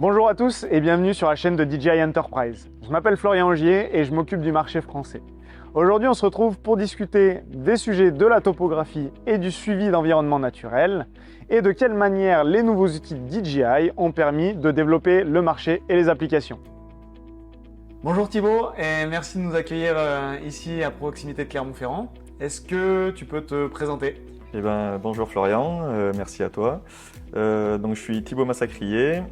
Bonjour à tous et bienvenue sur la chaîne de DJI Enterprise. Je m'appelle Florian Augier et je m'occupe du marché français. Aujourd'hui, on se retrouve pour discuter des sujets de la topographie et du suivi d'environnement naturel et de quelle manière les nouveaux outils de DJI ont permis de développer le marché et les applications. Bonjour Thibaut et merci de nous accueillir ici à proximité de Clermont-Ferrand. Est-ce que tu peux te présenter ? Bonjour Florian, merci à toi. Donc je suis Thibaut Massacrier,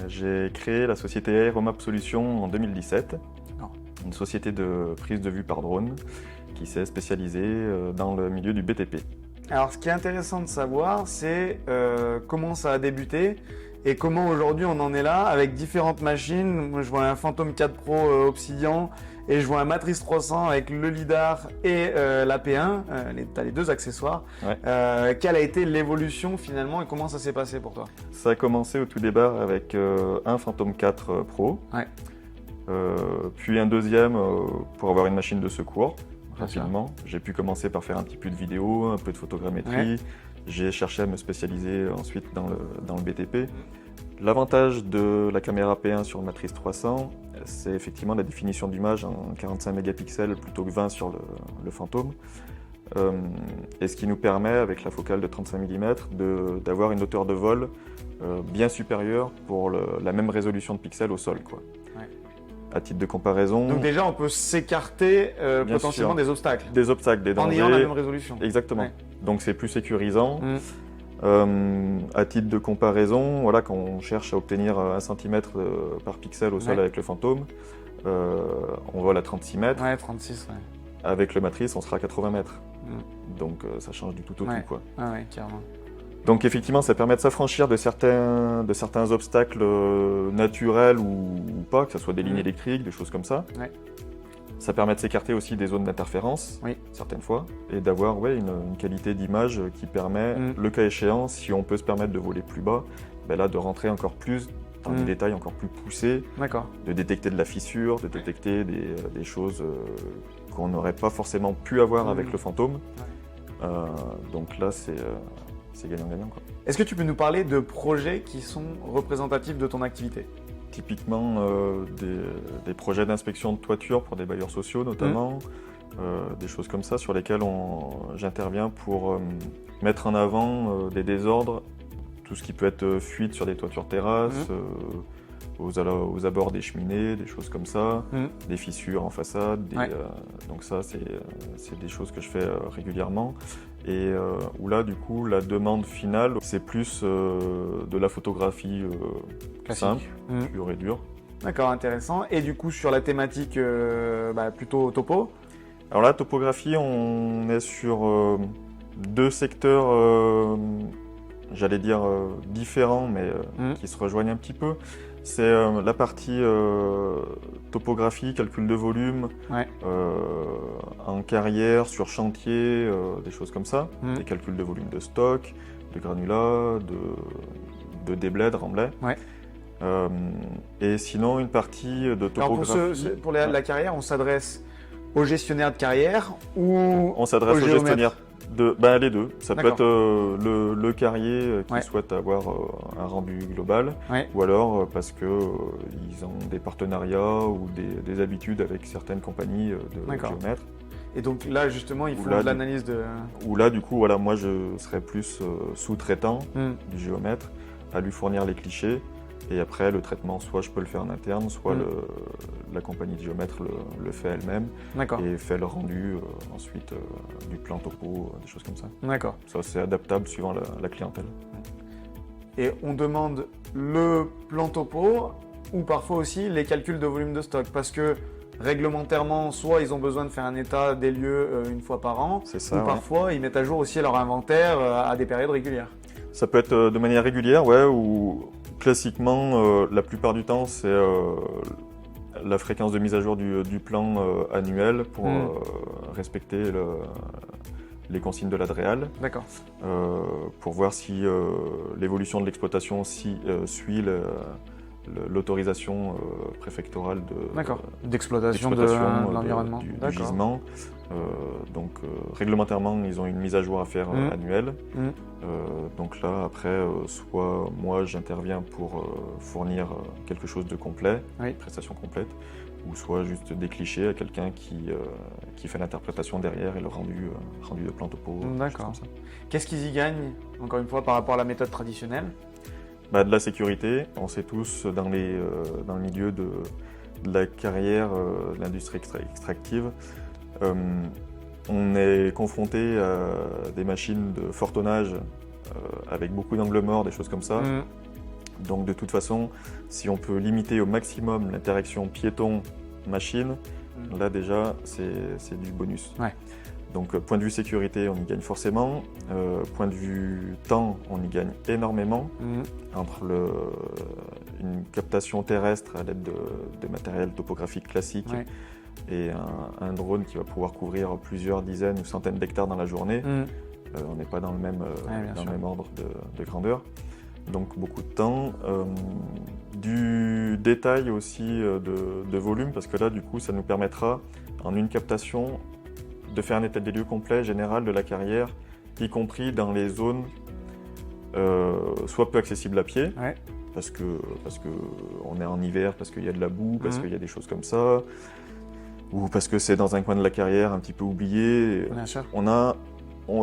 j'ai créé la société Aeromap Solutions en 2017, une société de prise de vue par drone qui s'est spécialisée dans le milieu du BTP. Alors ce qui est intéressant de savoir, c'est comment ça a débuté et comment aujourd'hui on en est là avec différentes machines. Moi je vois un Phantom 4 Pro Obsidian et je vois un Matrice 300 avec le lidar et la P1, tu as les deux accessoires. Ouais. Quelle a été l'évolution finalement et comment ça s'est passé pour toi ? Ça a commencé au tout départ avec un Phantom 4 Pro, ouais. Puis un deuxième pour avoir une machine de secours. Rapidement. J'ai pu commencer par faire un petit peu de vidéo, un peu de photogrammétrie. Ouais. J'ai cherché à me spécialiser ensuite dans le BTP. L'avantage de la caméra P1 sur le Matrice 300, c'est effectivement la définition d'image en 45 mégapixels plutôt que 20 sur le Phantom. Et ce qui nous permet, avec la focale de 35 mm, d'avoir une hauteur de vol bien supérieure pour la même résolution de pixels au sol, quoi. Ouais. À titre de comparaison... Donc déjà, on peut s'écarter potentiellement des obstacles. Des obstacles, des dangers. En ayant la même résolution. Exactement. Ouais. Donc c'est plus sécurisant. À titre de comparaison, voilà, quand on cherche à obtenir 1 cm par pixel au sol avec le Phantom, on vole à 36 mètres. Ouais, 36, ouais. Avec le Matrice, on sera à 80 mètres. Donc ça change du tout au tout, quoi. Ah ouais, carrément. Donc effectivement, ça permet de s'affranchir de certains obstacles naturels ou pas, que ce soit des lignes électriques, des choses comme ça. Ouais. Ça permet de s'écarter aussi des zones d'interférence, certaines fois, et d'avoir une qualité d'image qui permet, le cas échéant, si on peut se permettre de voler plus bas, là, de rentrer encore plus dans des détails encore plus poussés, de détecter de la fissure, de détecter des choses qu'on n'aurait pas forcément pu avoir avec le Phantom. Donc là, c'est gagnant-gagnant, quoi. Est-ce que tu peux nous parler de projets qui sont représentatifs de ton activité ? Typiquement des projets d'inspection de toiture pour des bailleurs sociaux notamment, des choses comme ça sur lesquelles j'interviens pour mettre en avant des désordres, tout ce qui peut être fuite sur des toitures terrasses, aux abords des cheminées, des choses comme ça, des fissures en façade, donc ça c'est des choses que je fais régulièrement. Et où là, du coup, la demande finale, c'est plus de la photographie simple, pure et dure. D'accord, intéressant. Et du coup, sur la thématique plutôt topo ? Alors là, topographie, on est sur deux secteurs, j'allais dire différents, mais qui se rejoignent un petit peu. C'est la partie topographie, calcul de volume, en carrière, sur chantier, des choses comme ça, des calculs de volume de stock, de granulats, de déblais, de remblais. Et sinon, une partie de topographie... Alors pour la carrière, on s'adresse aux gestionnaires de carrière ou on s'adresse aux gestionnaires les deux. Ça peut être le carrier qui souhaite avoir un rendu global, ou alors parce qu'ils ont des partenariats ou des habitudes avec certaines compagnies de géomètres. Et donc là, justement, il faut de l'analyse de... Ou là, du coup, voilà, moi, je serais plus sous-traitant du géomètre à lui fournir les clichés. Et après, le traitement, soit je peux le faire en interne, soit la compagnie de géomètre le fait elle-même et fait le rendu ensuite du plan topo, des choses comme ça. D'accord. Ça, c'est adaptable suivant la clientèle. Et on demande le plan topo ou parfois aussi les calculs de volume de stock parce que réglementairement, soit ils ont besoin de faire un état des lieux une fois par an, ou parfois ils mettent à jour aussi leur inventaire à des périodes régulières. Ça peut être de manière régulière, ou classiquement, la plupart du temps, c'est la fréquence de mise à jour du plan annuel pour respecter les consignes de l'ADREAL. D'accord. Pour voir si l'évolution de l'exploitation suit l'autorisation préfectorale d'exploitation de l'environnement du gisement. Réglementairement, ils ont une mise à jour à faire annuelle. Donc là, après, soit moi j'interviens pour fournir quelque chose de complet, une prestation complète, ou soit juste des clichés à quelqu'un qui fait l'interprétation derrière et le rendu de plan topo. D'accord. Qu'est-ce qu'ils y gagnent, encore une fois, par rapport à la méthode traditionnelle? De la sécurité. On sait tous, dans le milieu de la carrière, de l'industrie extractive, on est confronté à des machines de fort tonnage avec beaucoup d'angles morts, des choses comme ça. Donc de toute façon, si on peut limiter au maximum l'interaction piéton-machine, là déjà c'est du bonus. Donc point de vue sécurité, on y gagne forcément. Point de vue temps, on y gagne énormément. Entre une captation terrestre à l'aide de matériel topographique classique et un drone qui va pouvoir couvrir plusieurs dizaines ou centaines d'hectares dans la journée, on n'est pas dans le même ordre de grandeur. Donc beaucoup de temps. Du détail aussi de volume, parce que là du coup ça nous permettra en une captation de faire un état des lieux complet, général de la carrière, y compris dans les zones soit peu accessibles à pied, parce que on est en hiver, parce qu'il y a de la boue, parce qu'il y a des choses comme ça, ou parce que c'est dans un coin de la carrière un petit peu oublié. Bien sûr.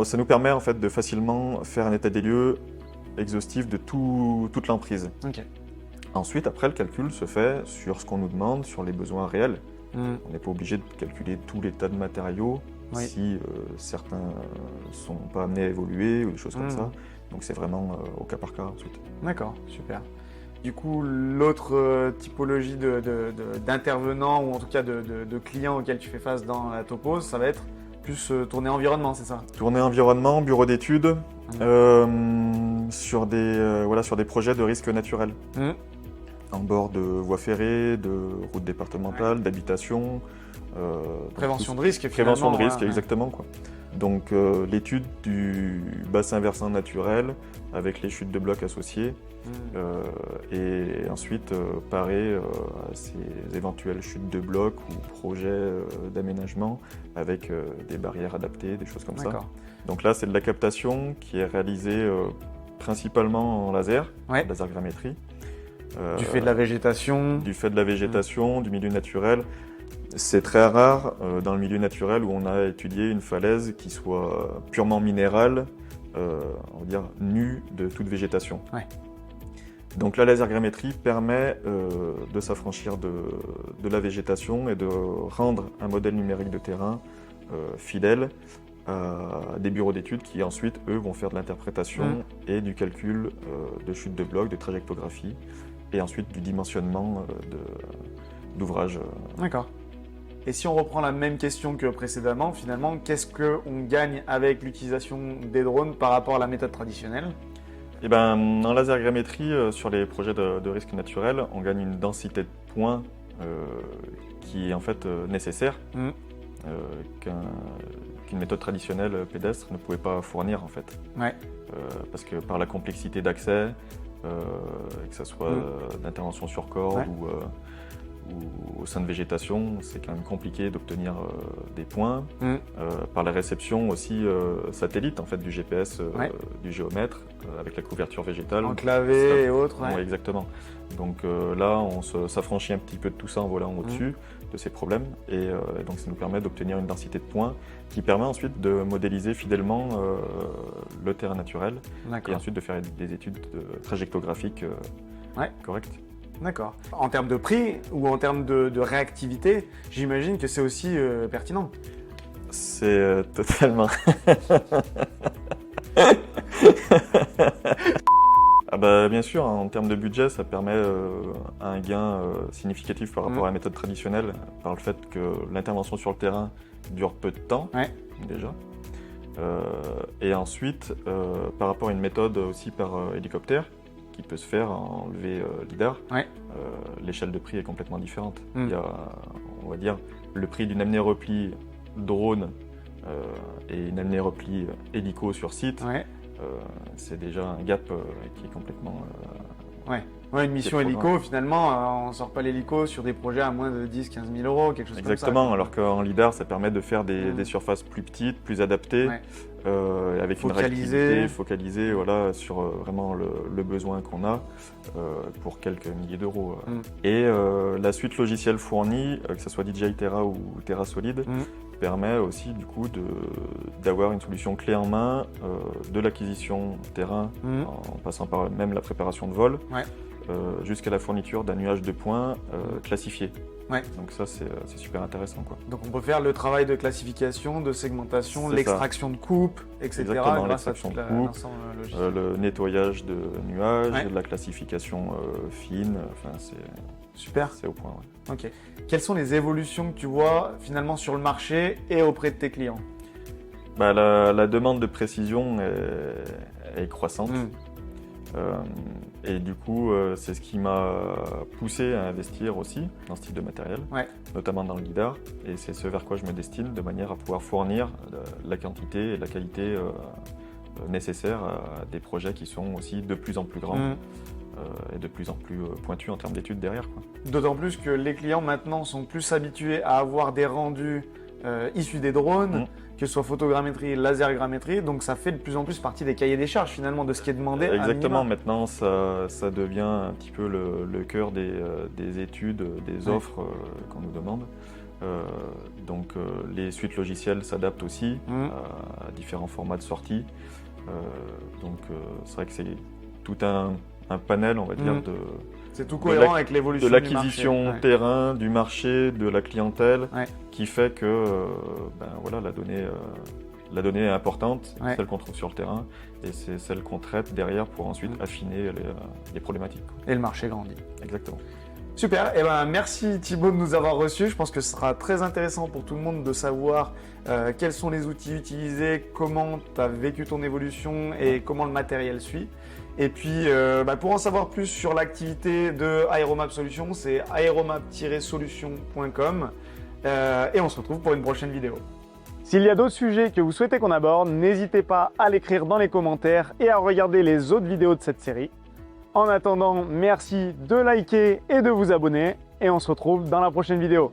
Ça nous permet en fait de facilement faire un état des lieux exhaustif de toute l'emprise. Ensuite, après, le calcul se fait sur ce qu'on nous demande, sur les besoins réels. On n'est pas obligé de calculer tous les tas de matériaux si certains ne sont pas amenés à évoluer ou des choses comme ça. Donc c'est vraiment au cas par cas ensuite. D'accord, super. Du coup, l'autre typologie d'intervenants ou en tout cas de clients auxquels tu fais face dans la topo, ça va être plus tourné environnement, c'est ça? Tourné environnement, bureau d'études, sur des projets de risque naturel. En bord de voies ferrées, de routes départementales, d'habitation. Prévention de risque, Prévention de risque, exactement. Quoi. Donc l'étude du bassin versant naturel avec les chutes de blocs associées et ensuite parer à ces éventuelles chutes de blocs ou projets d'aménagement avec des barrières adaptées, des choses comme ça. Donc là, c'est de la captation qui est réalisée principalement en laser, lasergrammétrie. Du fait de la végétation. Du fait de la végétation, du milieu naturel. C'est très rare dans le milieu naturel où on a étudié une falaise qui soit purement minérale, on va dire nue de toute végétation. Donc la lasergrammétrie permet de s'affranchir de la végétation et de rendre un modèle numérique de terrain fidèle à des bureaux d'études qui ensuite, eux, vont faire de l'interprétation et du calcul de chute de blocs, de trajectographie et ensuite du dimensionnement d'ouvrages. D'accord. Et si on reprend la même question que précédemment, finalement, qu'est-ce qu'on gagne avec l'utilisation des drones par rapport à la méthode traditionnelle? En lasergrammétrie, sur les projets de risque naturel, on gagne une densité de points qui est en fait nécessaire, qu'une méthode traditionnelle pédestre ne pouvait pas fournir en fait. Parce que par la complexité d'accès, que ce soit d'intervention sur corde ou au sein de végétation, c'est quand même compliqué d'obtenir des points. Par la réception aussi satellite en fait, du GPS, du géomètre, avec la couverture végétale. Enclavé et autres. Exactement. Donc là, on s'affranchit un petit peu de tout ça en volant au-dessus de ces problèmes. Et donc ça nous permet d'obtenir une densité de points qui permet ensuite de modéliser fidèlement le terrain naturel et ensuite de faire des études trajectographiques correctes. D'accord. En termes de prix ou en termes de réactivité, j'imagine que c'est aussi pertinent. C'est totalement... bien sûr, en termes de budget, ça permet un gain significatif par rapport à la méthode traditionnelle, par le fait que l'intervention sur le terrain dure peu de temps, déjà. Et ensuite, par rapport à une méthode aussi par hélicoptère, qui peut se faire en levée lidar, l'échelle de prix est complètement différente. Il y a, on va dire, le prix d'une amenée-repli drone et une amenée-repli hélico sur site. C'est déjà un gap qui est complètement Ouais. Ouais, une mission hélico, finalement, on ne sort pas l'hélico sur des projets à moins de 10-15 000 euros, quelque chose comme ça. Exactement, alors qu'en LiDAR, ça permet de faire des surfaces plus petites, plus adaptées, avec une réactivité focalisée voilà, sur vraiment le besoin qu'on a pour quelques milliers d'euros. Et la suite logicielle fournie, que ce soit DJI Terra ou Terra Solid, permet aussi du coup d'avoir une solution clé en main de l'acquisition terrain en passant par même la préparation de vol. Jusqu'à la fourniture d'un nuage de points classifié. Donc ça, c'est super intéressant, quoi. Donc on peut faire le travail de classification, de segmentation, l'extraction de coupe, etc. Exactement, l'extraction de coupe, le nettoyage de nuages, la classification fine, enfin c'est au point. Ok. Quelles sont les évolutions que tu vois finalement sur le marché et auprès de tes clients? La demande de précision est croissante. Et du coup, c'est ce qui m'a poussé à investir aussi dans ce type de matériel, notamment dans le LiDAR. Et c'est ce vers quoi je me destine, de manière à pouvoir fournir la quantité et la qualité nécessaires à des projets qui sont aussi de plus en plus grands et de plus en plus pointus en termes d'études derrière. D'autant plus que les clients maintenant sont plus habitués à avoir des rendus issus des drones, que ce soit photogrammétrie, lasergrammétrie, donc ça fait de plus en plus partie des cahiers des charges finalement de ce qui est demandé. Exactement, maintenant ça devient un petit peu le cœur des études, des offres qu'on nous demande. Donc les suites logicielles s'adaptent aussi à différents formats de sortie. Donc c'est vrai que c'est tout un panel, on va dire, c'est tout cohérent avec l'évolution de l'acquisition terrain, du marché, de la clientèle, qui fait que voilà, la donnée est importante, celle qu'on trouve sur le terrain, et c'est celle qu'on traite derrière pour ensuite affiner les problématiques. Et le marché grandit. Exactement. Super, merci Thibaut de nous avoir reçus. Je pense que ce sera très intéressant pour tout le monde de savoir quels sont les outils utilisés, comment tu as vécu ton évolution et comment le matériel suit. Et puis, pour en savoir plus sur l'activité de Aeromap Solutions, c'est aeromap-solutions.com et on se retrouve pour une prochaine vidéo. S'il y a d'autres sujets que vous souhaitez qu'on aborde, n'hésitez pas à l'écrire dans les commentaires et à regarder les autres vidéos de cette série. En attendant, merci de liker et de vous abonner et on se retrouve dans la prochaine vidéo.